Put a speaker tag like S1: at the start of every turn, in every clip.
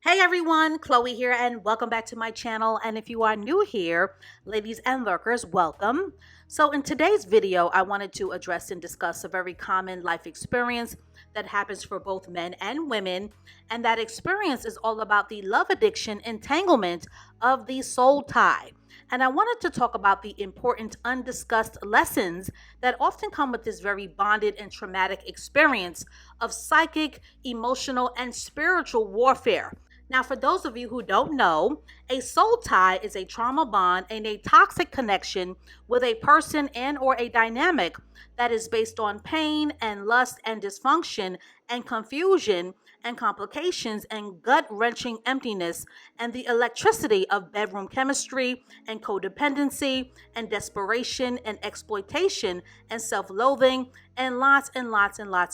S1: Hey everyone, Chloe here, and welcome back to my channel. And if you are new here, ladies and lurkers, welcome. So, in today's video, I wanted to address and discuss a very common life experience that happens for both men and women. And that experience is all about the love addiction entanglement of the soul tie. And I wanted to talk about the important undiscussed lessons that often come with this very bonded and traumatic experience of psychic, emotional, and spiritual warfare. Now, for those of you who don't know, a soul tie is a trauma bond and a toxic connection with a person and or a dynamic that is based on pain and lust and dysfunction and confusion and complications and gut-wrenching emptiness and the electricity of bedroom chemistry and codependency and desperation and exploitation and self-loathing and lots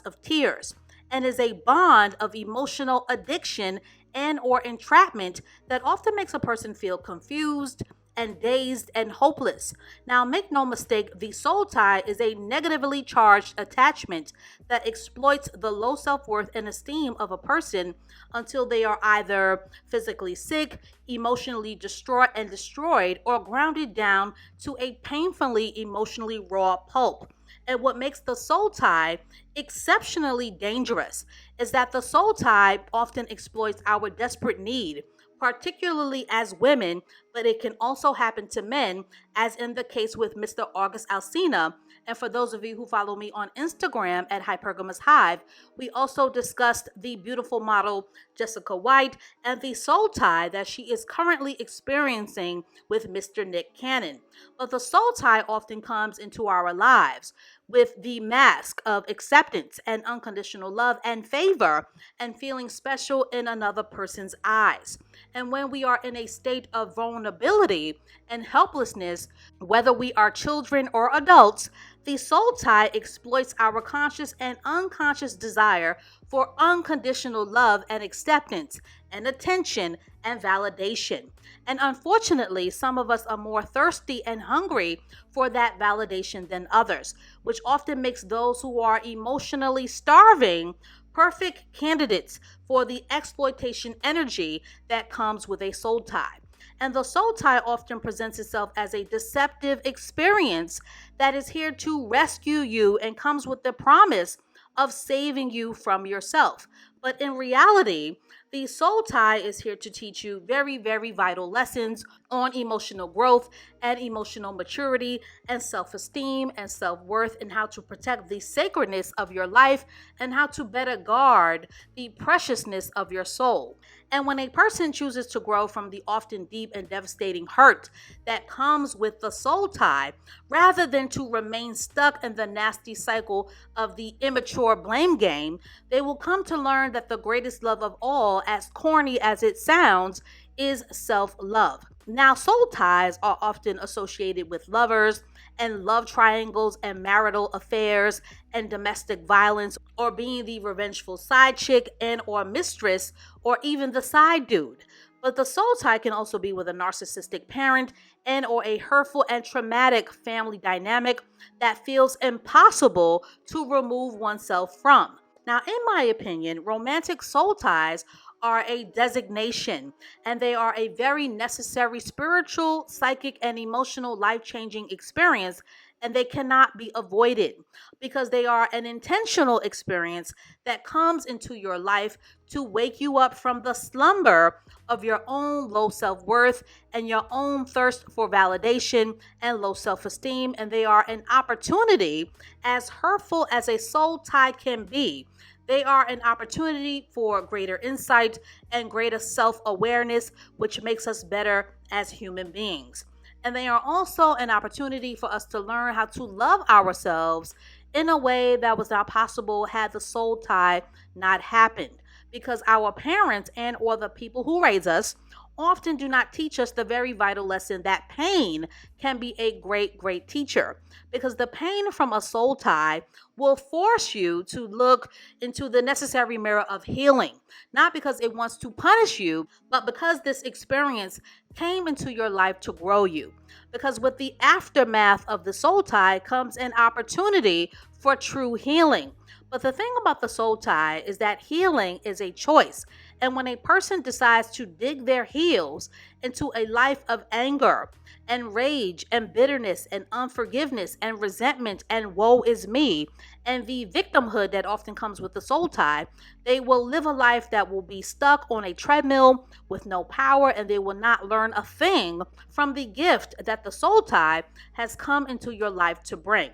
S1: of tears, and is a bond of emotional addiction and or entrapment that often makes a person feel confused and dazed and hopeless. Now, make no mistake, the soul tie is a negatively charged attachment that exploits the low self-worth and esteem of a person until they are either physically sick, emotionally distraught and destroyed, or grounded down to a painfully emotionally raw pulp. And what makes the soul tie exceptionally dangerous is that the soul tie often exploits our desperate need, particularly as women, but it can also happen to men, as in the case with Mr. August Alsina. And for those of you who follow me on Instagram at Hypergamous Hive, we also discussed the beautiful model Jessica White and the soul tie that she is currently experiencing with Mr. Nick Cannon. But the soul tie often comes into our lives with the mask of acceptance and unconditional love and favor and feeling special in another person's eyes. And when we are in a state of vulnerability and helplessness, whether we are children or adults, the soul tie exploits our conscious and unconscious desire for unconditional love and acceptance and attention and validation. And unfortunately, some of us are more thirsty and hungry for that validation than others, which often makes those who are emotionally starving perfect candidates for the exploitation energy that comes with a soul tie. And the soul tie often presents itself as a deceptive experience that is here to rescue you and comes with the promise of saving you from yourself. But in reality, the soul tie is here to teach you very vital lessons on emotional growth and emotional maturity and self-esteem and self-worth, and how to protect the sacredness of your life and how to better guard the preciousness of your soul. And when a person chooses to grow from the often deep and devastating hurt that comes with the soul tie, rather than to remain stuck in the nasty cycle of the immature blame game, they will come to learn that the greatest love of all, as corny as it sounds, is self-love. Now, soul ties are often associated with lovers and love triangles and marital affairs and domestic violence, or being the revengeful side chick and or mistress, or even the side dude. But the soul tie can also be with a narcissistic parent and or a hurtful and traumatic family dynamic that feels impossible to remove oneself from. Now, in my opinion, romantic soul ties are a designation, and they are a very necessary spiritual, psychic, and emotional life-changing experience, and they cannot be avoided because they are an intentional experience that comes into your life to wake you up from the slumber of your own low self-worth and your own thirst for validation and low self-esteem. And they are an opportunity, as hurtful as a soul tie can be, they are an opportunity for greater insight and greater self-awareness, which makes us better as human beings. And they are also an opportunity for us to learn how to love ourselves in a way that was not possible had the soul tie not happened. Because our parents and or the people who raise us often do not teach us the very vital lesson that pain can be a great teacher. Because the pain from a soul tie will force you to look into the necessary mirror of healing, not because it wants to punish you, but because this experience came into your life to grow you. Because with the aftermath of the soul tie comes an opportunity for true healing. But the thing about the soul tie is that healing is a choice. And when a person decides to dig their heels into a life of anger and rage and bitterness and unforgiveness and resentment and woe is me and the victimhood that often comes with the soul tie, they will live a life that will be stuck on a treadmill with no power, and they will not learn a thing from the gift that the soul tie has come into your life to bring.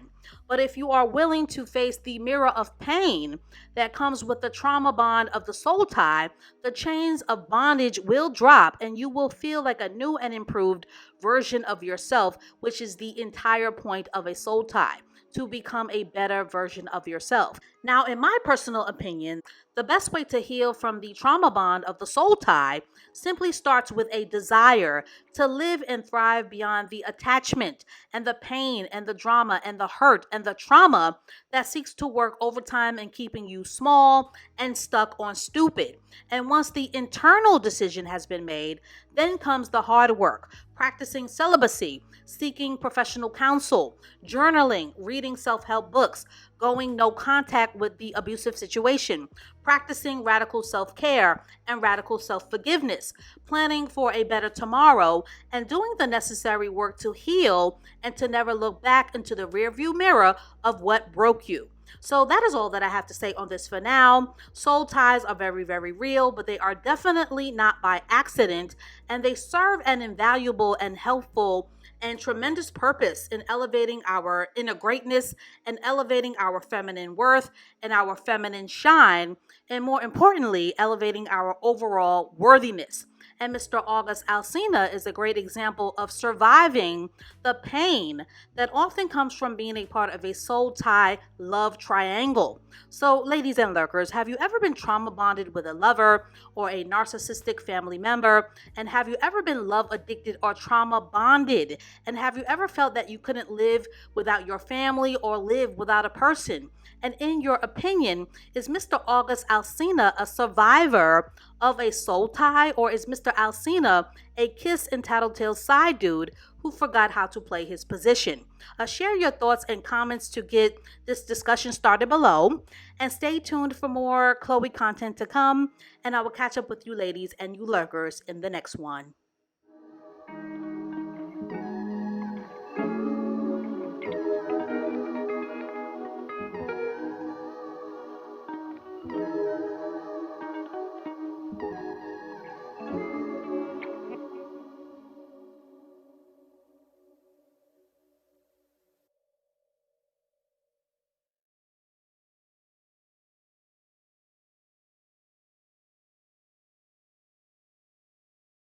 S1: But if you are willing to face the mirror of pain that comes with the trauma bond of the soul tie, the chains of bondage will drop and you will feel like a new and improved version of yourself, which is the entire point of a soul tie, to become a better version of yourself. Now, in my personal opinion, the best way to heal from the trauma bond of the soul tie simply starts with a desire to live and thrive beyond the attachment and the pain and the drama and the hurt and the trauma that seeks to work overtime and keeping you small and stuck on stupid. And once the internal decision has been made, then comes the hard work, practicing celibacy, seeking professional counsel, journaling, reading self-help books, going no contact with the abusive situation, practicing radical self-care and radical self-forgiveness, planning for a better tomorrow, and doing the necessary work to heal and to never look back into the rearview mirror of what broke you. So that is all that I have to say on this for now. Soul ties are very, very real, but they are definitely not by accident, and they serve an invaluable and helpful and tremendous purpose in elevating our inner greatness and elevating our feminine worth and our feminine shine, and more importantly, elevating our overall worthiness. And Mr. August Alsina is a great example of surviving the pain that often comes from being a part of a soul tie love triangle. So, ladies and lurkers, have you ever been trauma bonded with a lover or a narcissistic family member? And have you ever been love addicted or trauma bonded? And have you ever felt that you couldn't live without your family or live without a person? And in your opinion, is Mr. August Alsina a survivor of a soul tie, or is Mr. Alsina a kiss and tattletale side dude who forgot how to play his position? Share your thoughts and comments to get this discussion started below. And stay tuned for more Chloe content to come. And I will catch up with you ladies and you lurkers in the next one.